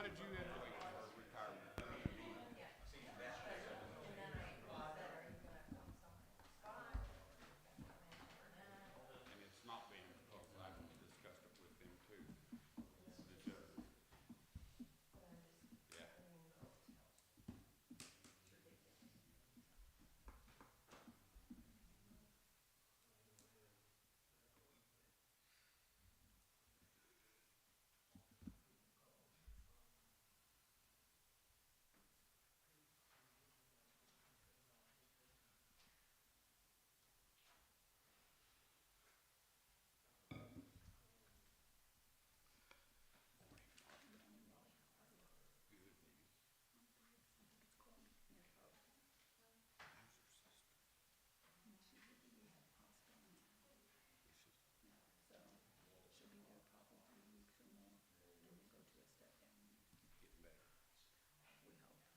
did you end up? And it's not been because I discussed it with them too. It's, yeah. Getting better.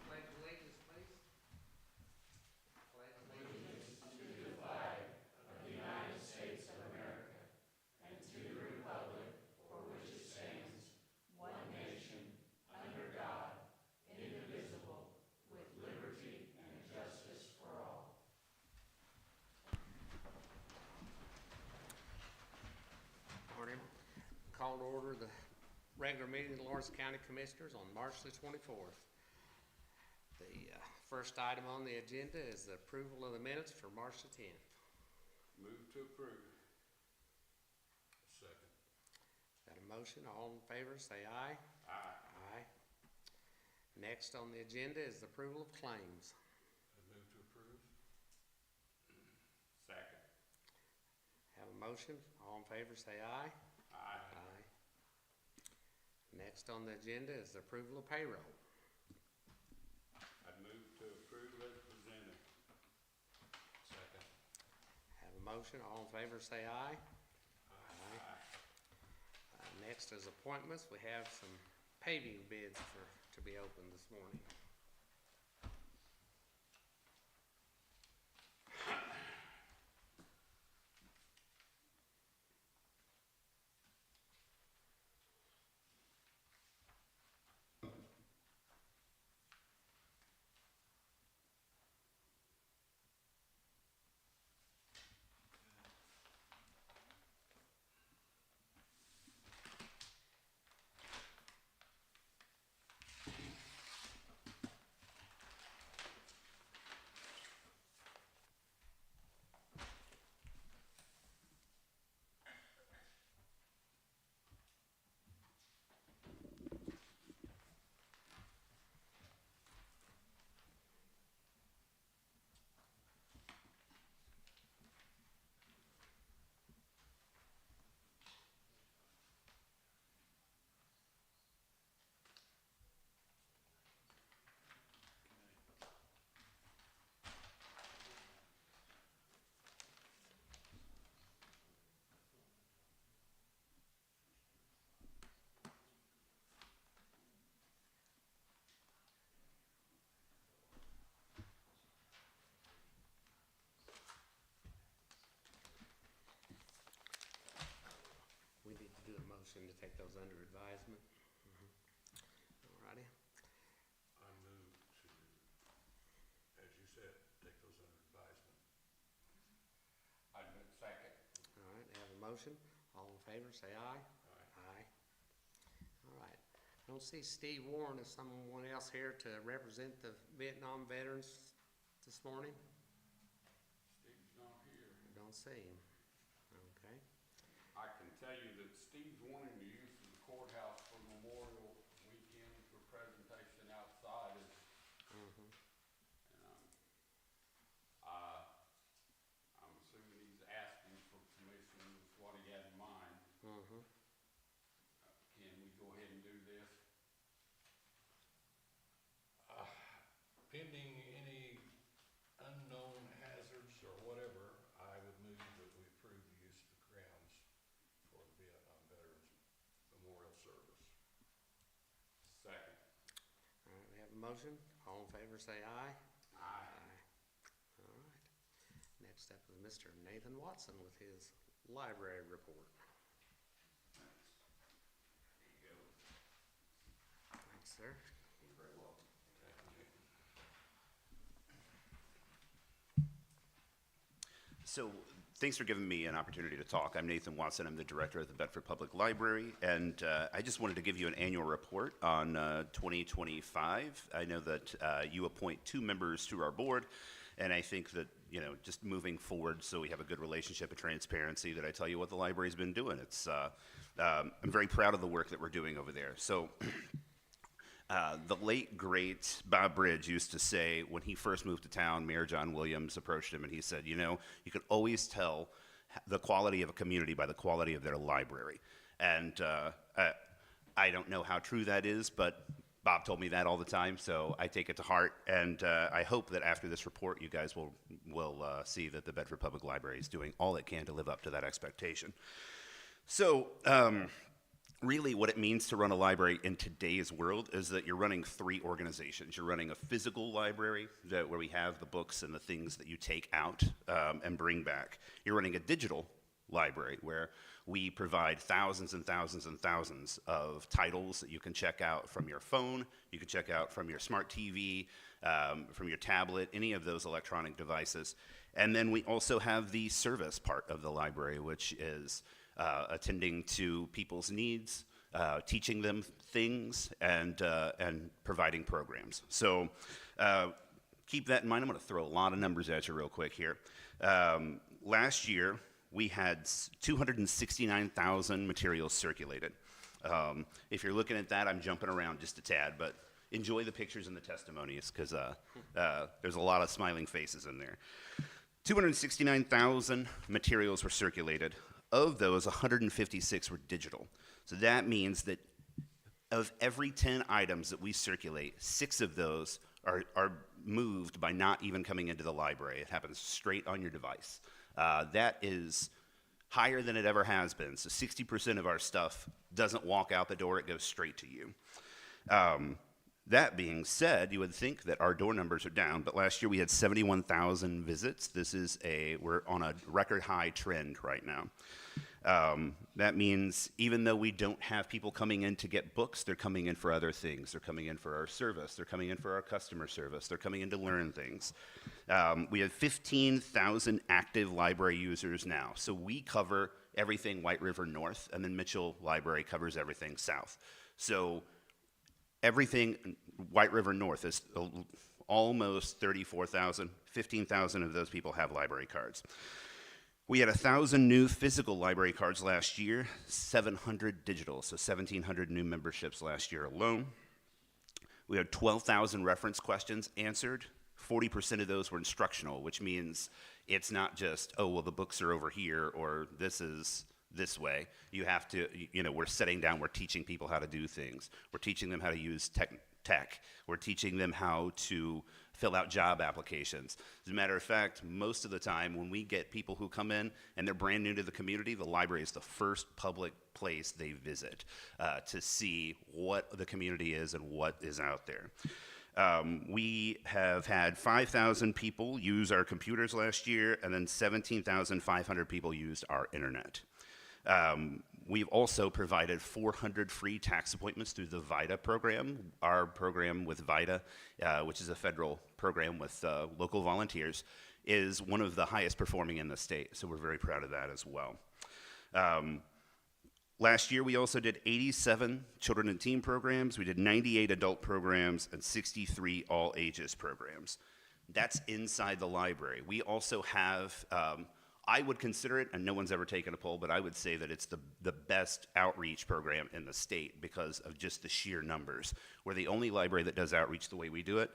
Pledge allegiance, please. Pledge allegiance. Morning. Call to order the regular meeting of the Lawrence County Commissioners on March the 24th. The first item on the agenda is the approval of the minutes for March the 10th. Move to approve. Second. Got a motion? All in favor, say aye. Aye. Aye. Next on the agenda is the approval of claims. I move to approve. Second. Have a motion? All in favor, say aye. Aye. Aye. Next on the agenda is the approval of payroll. I move to approve as presented. Second. Have a motion? All in favor, say aye. Aye. Next is appointments. We have some paving bids to be opened this morning. We need to do a motion to take those under advisement. All righty. I move to, as you said, take those under advisement. I move second. All right, have a motion. All in favor, say aye. Aye. Aye. All right. I don't see Steve Warren. Is someone else here to represent the Vietnam veterans this morning? Steve's not here. I don't see him. Okay. I can tell you that Steve's wanting the use of the courthouse for Memorial Weekend for presentation outside. Mm-hmm. And I'm assuming he's asking for permission, is what he had in mind. Mm-hmm. Can we go ahead and do this? Pending any unknown hazards or whatever, I would move that we approve the use of the grounds for the Vietnam Veterans Memorial Service. Second. All right, we have a motion. All in favor, say aye. Aye. All right. Next up is Mr. Nathan Watson with his library report. Thanks, sir. So, thanks for giving me an opportunity to talk. I'm Nathan Watson. I'm the director of the Bedford Public Library, and I just wanted to give you an annual report on 2025. I know that you appoint 2 members to our board, and I think that, you know, just moving forward so we have a good relationship and transparency, that I tell you what the library's been doing. I'm very proud of the work that we're doing over there. So, the late, great Bob Bridge used to say, when he first moved to town, Mayor John Williams approached him and he said, you know, you can always tell the quality of a community by the quality of their library. And I don't know how true that is, but Bob told me that all the time, so I take it to heart. And I hope that after this report, you guys will see that the Bedford Public Library is doing all it can to live up to that expectation. So, really, what it means to run a library in today's world is that you're running 3 organizations. You're running a physical library where we have the books and the things that you take out and bring back. You're running a digital library where we provide thousands and thousands and thousands of titles that you can check out from your phone, you can check out from your smart TV, from your tablet, any of those electronic devices. And then we also have the service part of the library, which is attending to people's needs, teaching them things, and providing programs. So keep that in mind. I'm going to throw a lot of numbers at you real quick here. Last year, we had 269,000 materials circulated. If you're looking at that, I'm jumping around just a tad, but enjoy the pictures and the testimonies, because there's a lot of smiling faces in there. 269,000 materials were circulated. Of those, 156 were digital. So that means that of every 10 items that we circulate, 6 of those are moved by not even coming into the library. It happens straight on your device. That is higher than it ever has been. So 60% of our stuff doesn't walk out the door, it goes straight to you. That being said, you would think that our door numbers are down, but last year we had 71,000 visits. We're on a record high trend right now. That means even though we don't have people coming in to get books, they're coming in for other things. They're coming in for our service. They're coming in for our customer service. They're coming in to learn things. We have 15,000 active library users now. So we cover everything White River North, and then Mitchell Library covers everything south. So everything White River North is almost 34,000. 15,000 of those people have library cards. We had 1,000 new physical library cards last year, 700 digital, so 1,700 new memberships last year alone. We had 12,000 reference questions answered. 40% of those were instructional, which means it's not just, oh, well, the books are over here, or this is this way. You have to, we're sitting down, we're teaching people how to do things. We're teaching them how to use tech. We're teaching them how to fill out job applications. As a matter of fact, most of the time when we get people who come in and they're brand new to the community, the library is the first public place they visit to see what the community is and what is out there. We have had 5,000 people use our computers last year, and then 17,500 people used our internet. We've also provided 400 free tax appointments through the VITA program. Our program with VITA, which is a federal program with local volunteers, is one of the highest performing in the state, so we're very proud of that as well. Last year, we also did 87 children and teen programs. We did 98 adult programs and 63 all ages programs. That's inside the library. We also have, I would consider it, and no one's ever taken a poll, but I would say that it's the best outreach program in the state because of just the sheer numbers. We're the only library that does outreach the way we do it.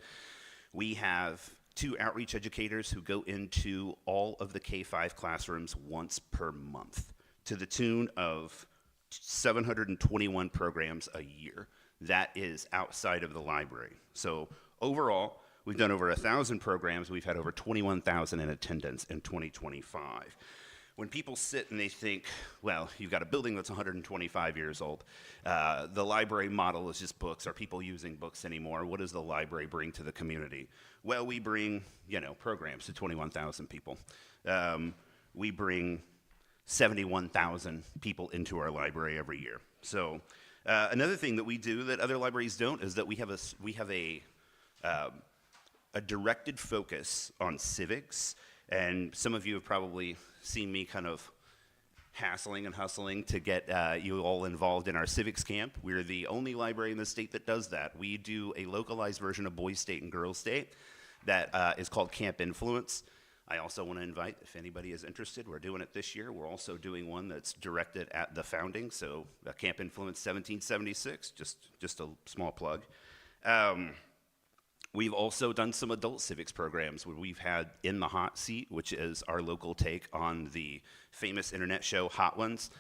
We have 2 outreach educators who go into all of the K-5 classrooms once per month to the tune of 721 programs a year. That is outside of the library. So overall, we've done over 1,000 programs. We've had over 21,000 in attendance in 2025. when people sit and they think, well, you've got a building that's 125 years old, the library model is just books. Are people using books anymore? What does the library bring to the community? Well, we bring, programs to 21,000 people. We bring 71,000 people into our library every year. So another thing that we do that other libraries don't is that we have a directed focus on civics. And some of you have probably seen me kind of hassling and hustling to get you all involved in our civics camp. We're the only library in the state that does that. We do a localized version of Boys State and Girls State that is called Camp Influence. I also want to invite, if anybody is interested, we're doing it this year. We're also doing one that's directed at the founding, so Camp Influence 1776, just a small plug. We've also done some adult civics programs where we've had In the Hot Seat, which is our local take on the famous internet show Hot Ones.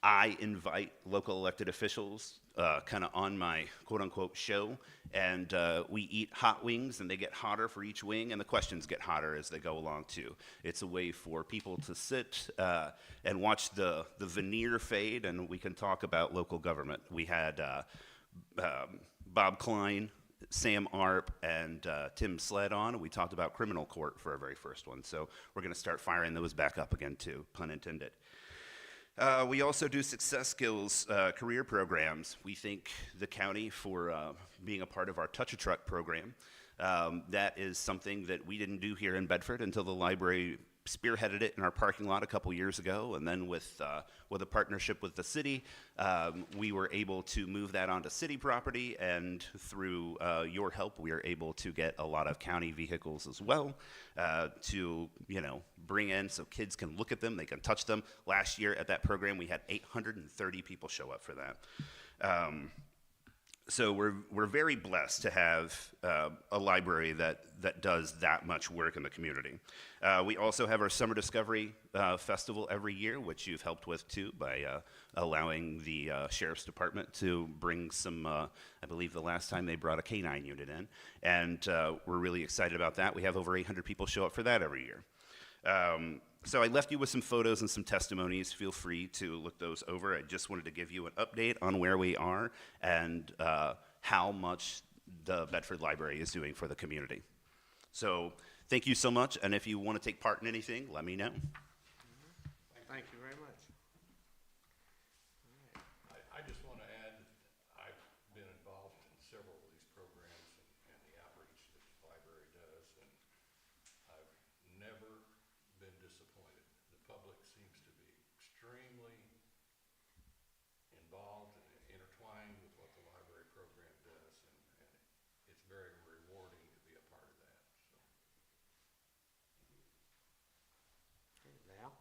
I invite local elected officials kind of on my quote-unquote show, and we eat hot wings, and they get hotter for each wing, and the questions get hotter as they go along, too. It's a way for people to sit and watch the veneer fade, and we can talk about local government. We had Bob Klein, Sam Arp, and Tim Sled on, and we talked about criminal court for our very first one. So we're going to start firing those back up again, too, pun intended. We also do success skills career programs. We thank the county for being a part of our Touch a Truck program. That is something that we didn't do here in Bedford until the library spearheaded it in our parking lot a couple years ago, and then with a partnership with the city, we were able to move that onto city property, and through your help, we are able to get a lot of county vehicles as well to bring in so kids can look at them, they can touch them. Last year at that program, we had 830 people show up for that. So we're very blessed to have a library that does that much work in the community. We also have our Summer Discovery Festival every year, which you've helped with too by allowing the Sheriff's Department to bring some, I believe the last time they brought a K-9 unit in, and we're really excited about that. We have over 800 people show up for that every year. So I left you with some photos and some testimonies. Feel free to look those over. I just wanted to give you an update on where we are and how much the Bedford Library is doing for the community. So thank you so much, and if you want to take part in anything, let me know. Thank you very much. I just want to add, I've been involved in several of these programs and the outreach that the library does, and I've never been disappointed. The public seems to be extremely involved and intertwined with what the library program does, and it's very rewarding to be a part of that. So. Okay, Val?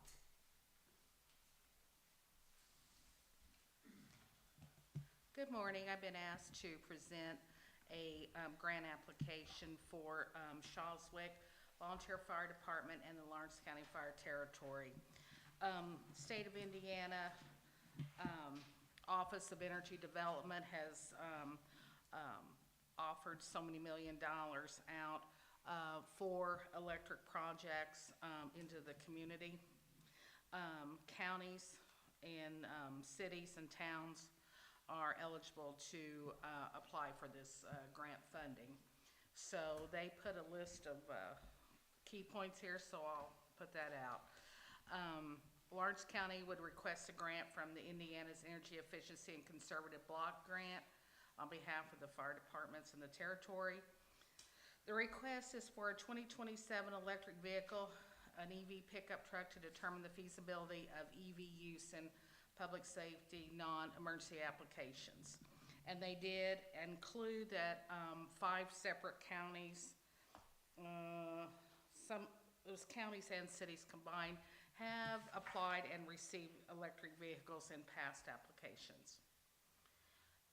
Good morning. I've been asked to present a grant application for Shawswick Volunteer Fire Department and the Lawrence County Fire Territory. State of Indiana Office of Energy Development has offered so many $1 million out for electric projects into the community. Counties and cities and towns are eligible to apply for this grant funding. So they put a list of key points here, so I'll put that out. Lawrence County would request a grant from the Indiana's Energy Efficiency and Conservative Block Grant on behalf of the fire departments in the territory. The request is for a 2027 electric vehicle, an EV pickup truck, to determine the feasibility of EV use in public safety, non-emergency applications. And they did include that 5 separate counties, those counties and cities combined, have applied and received electric vehicles in past applications.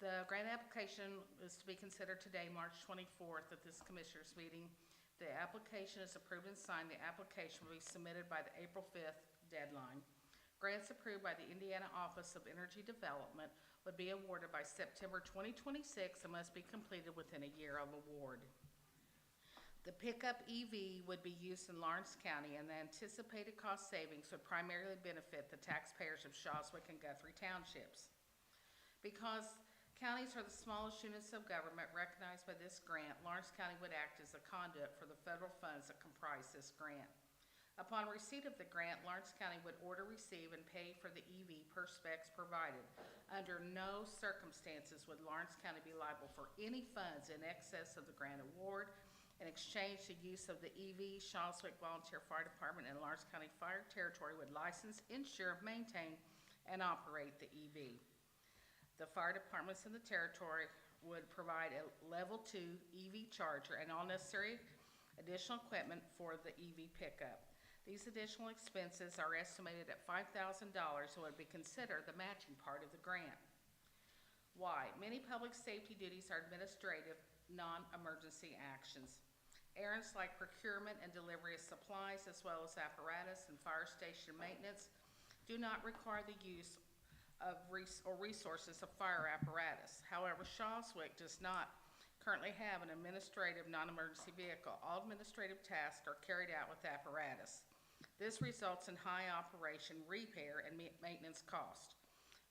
The grant application is to be considered today, March 24th, at this commissioners meeting. The application is approved and signed. The application will be submitted by the April 5th deadline. Grants approved by the Indiana Office of Energy Development would be awarded by September 2026 and must be completed within a year of award. The pickup EV would be used in Lawrence County, and the anticipated cost savings would primarily benefit the taxpayers of Shawswick and Guthrie Townships. Because counties are the smallest units of government recognized by this grant, Lawrence County would act as a conduit for the federal funds that comprise this grant. Upon receipt of the grant, Lawrence County would order, receive, and pay for the EV per specs provided. Under no circumstances would Lawrence County be liable for any funds in excess of the grant award. In exchange, the use of the EV, Shawswick Volunteer Fire Department and Lawrence County Fire Territory would license, insure, maintain, and operate the EV. The fire departments in the territory would provide a level 2 EV charger and all necessary additional equipment for the EV pickup. These additional expenses are estimated at $5,000 and would be considered the matching part of the grant. Why? Many public safety duties are administrative, non-emergency actions. Errands like procurement and delivery of supplies, as well as apparatus and fire station maintenance, do not require the use of resources of fire apparatus. However, Shawswick does not currently have an administrative non-emergency vehicle. All administrative tasks are carried out with apparatus. This results in high operation, repair, and maintenance cost.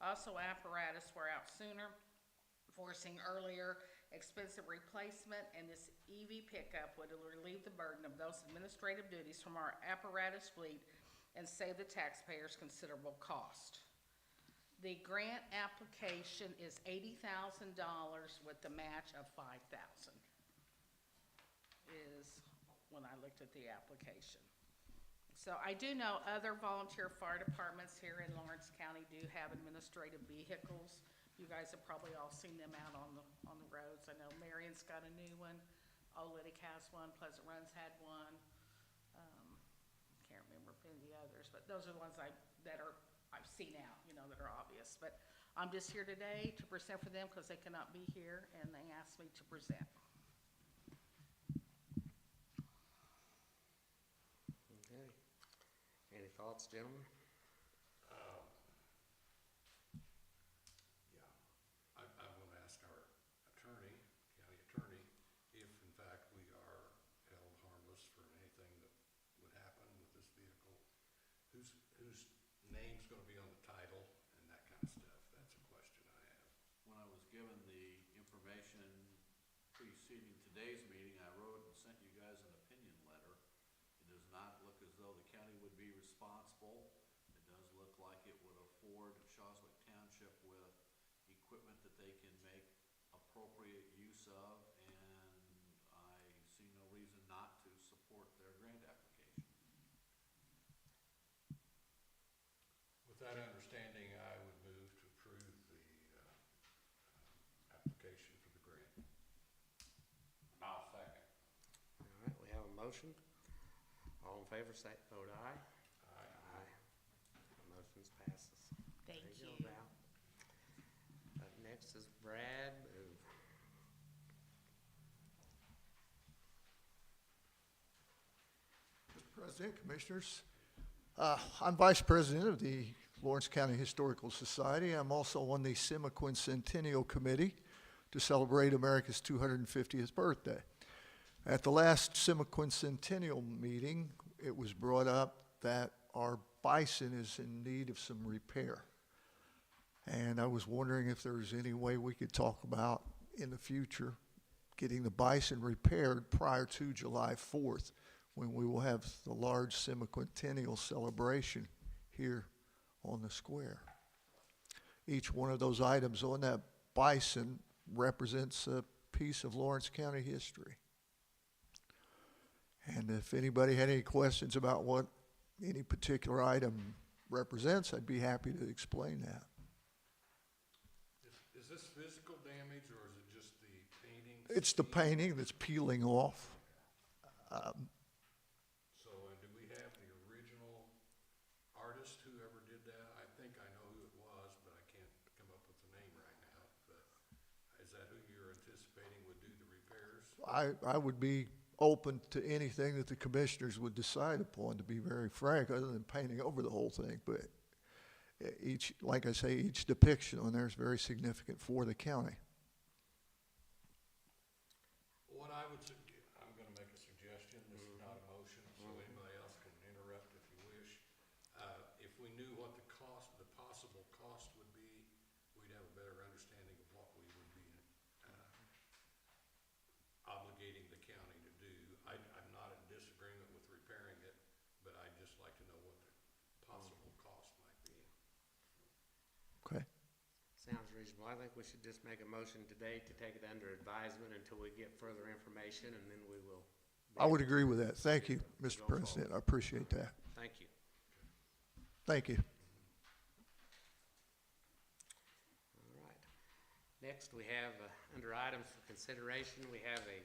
Also, apparatus wear out sooner, forcing earlier expensive replacement, and this EV pickup would relieve the burden of those administrative duties from our apparatus fleet and save the taxpayers considerable cost. The grant application is $80,000 with the match of $5,000 is when I looked at the application. So I do know other volunteer fire departments here in Lawrence County do have administrative vehicles. You guys have probably all seen them out on the roads. I know Marion's got a new one, Olytic has one, Pleasant Run's had one. Can't remember any of the others, but those are the ones I've seen out, that are obvious. But I'm just here today to present for them because they cannot be here, and they asked me to present. Okay. Any thoughts, gentlemen? I want to ask our attorney, county attorney, if in fact we are held harmless for anything that would happen with this vehicle, whose name's going to be on the title and that kind of stuff. That's a question I have. When I was given the information preceding today's meeting, I wrote and sent you guys an opinion letter. It does not look as though the county would be responsible. It does look like it would afford Shawswick Township with equipment that they can make appropriate use of, and I see no reason not to support their grant application. With that understanding, I would move to approve the application for the grant. I'll second. All right, we have a motion. All in favor, say, vote aye. Aye. Motion passes. Thank There you. go, Val. Up next is Brad Move. Mr. President, Commissioners, I'm Vice President of the Lawrence County Historical Society. I'm also on the Semiquincentennial Committee to celebrate America's 250th birthday. At the last Semiquincentennial meeting, it was brought up that our bison is in need of some repair. And I was wondering if there was any way we could talk about in the future getting the bison repaired prior to July 4th, when we will have the large semiquintennial celebration here on the square. Each one of those items on that bison represents a piece of Lawrence County history. And if anybody had any questions about what any particular item represents, I'd be happy to explain that. Is this physical damage or is it just the painting? It's the painting that's peeling off. So, do we have the original artist, whoever did that? I think I know who it was, but I can't come up with the name right now. But is that who you're anticipating would do the repairs? I would be open to anything that the commissioners would decide upon, to be very frank, other than painting over the whole thing. But each, like I say, each depiction on there is very significant for the county. What I would, I'm gonna make a suggestion. knew what the cost, the possible cost would be, we'd have a better understanding of what we would be obligating the county to do. I'm not in disagreement with repairing it, but I'd just like to know what the possible cost might be. Okay. Sounds reasonable. I think we should just make a motion today to take it under advisement until we get further information, and then we will. I would agree with that. Thank you, Mr. President. I appreciate that. Thank you. Thank you. All right. Next, we have, under items for consideration, we have a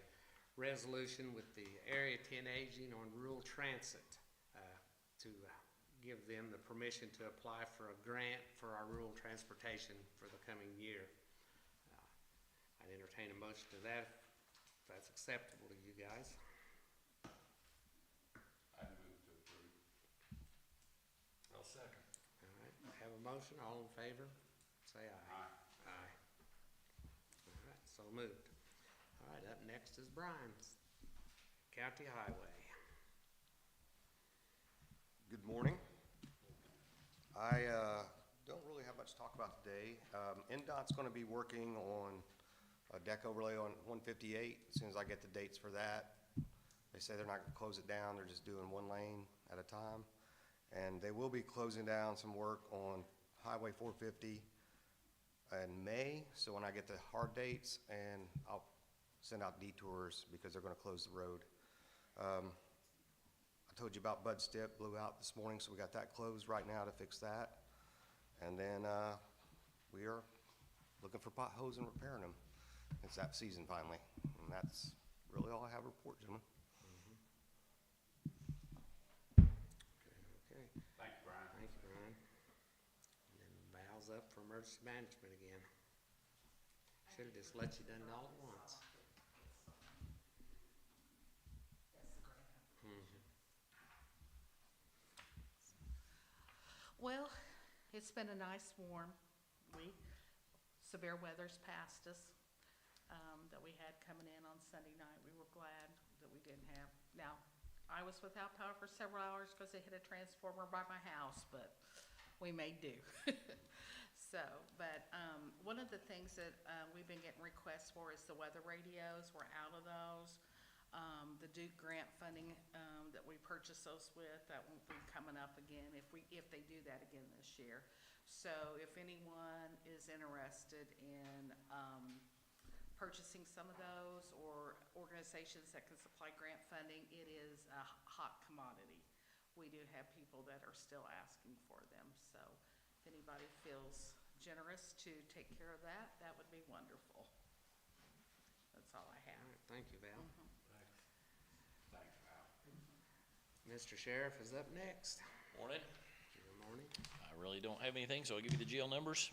resolution with the Area 10 Aging on Rural Transit to give them the permission to apply for a grant for our rural transportation for the coming year. I'd entertain a motion to that, if that's acceptable to you guys. I move to approve. I'll second. All right, have a motion, all in favor, say aye. Aye. Aye. All right, so moved. All right, up next is Brian's, County Highway. Good morning. I don't really have much to talk about today. NDOT's going to be working on a deck overlay on 158 as soon as I get the dates for that. They say they're not going to close it down, they're just doing one lane at a time. And they will be closing down some work on Highway 450 in May, so when I get the hard dates, and I'll send out detours because they're going to close the road. I told you about Bud Stip, blew out this morning, so we got that closed right now to fix that. And then we are looking for potholes and repairing them. It's that season finally, and that's really all I have to report, gentlemen. Okay, Thank you, Brian. thank you, Brian. And then Val's up for emergency management again. Should've just let you done it all at once. Well, it's been a nice warm week. Severe weather's passed us, that we had coming in on Sunday night. We were glad that we didn't have. Now, I was without power for several hours because they hit a transformer by my house, but we made do. So, but one of the things that we've been getting requests for is the weather radios. We're out of those. The Duke grant funding that we purchased those with, that won't be coming up again if they do that again this year. So if anyone is interested in purchasing some of those, or organizations that can supply grant funding, it is a hot commodity. We do have people that are still asking for them, so if anybody feels generous to take care of that, that would be wonderful. That's all I have. All right, thank you, Val. Thanks, Val. Mr. Sheriff is up next. Morning. Good morning. I really don't have anything, so I'll give you the jail numbers.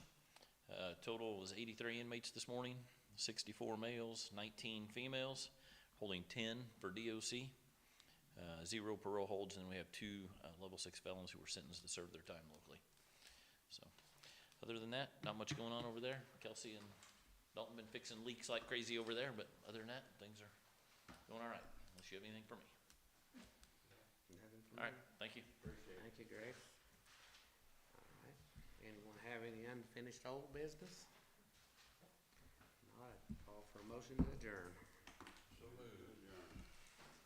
Total was 83 inmates this morning, 64 males, 19 females, holding 10 for DOC, 0 parole holds, and we have 2 level 6 felons who were sentenced to serve their time locally. So, other than that, not much going on over there. Kelsey and Dalton been fixing leaks like crazy over there, but other than that, things are going all right, unless you have anything for me. Nothing from All right, you? thank you. Thank you, Greg. All right, anyone have any unfinished old business? Not, call for a motion to adjourn. So moved.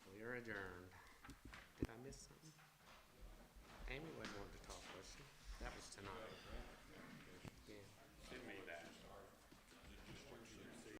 We are adjourned.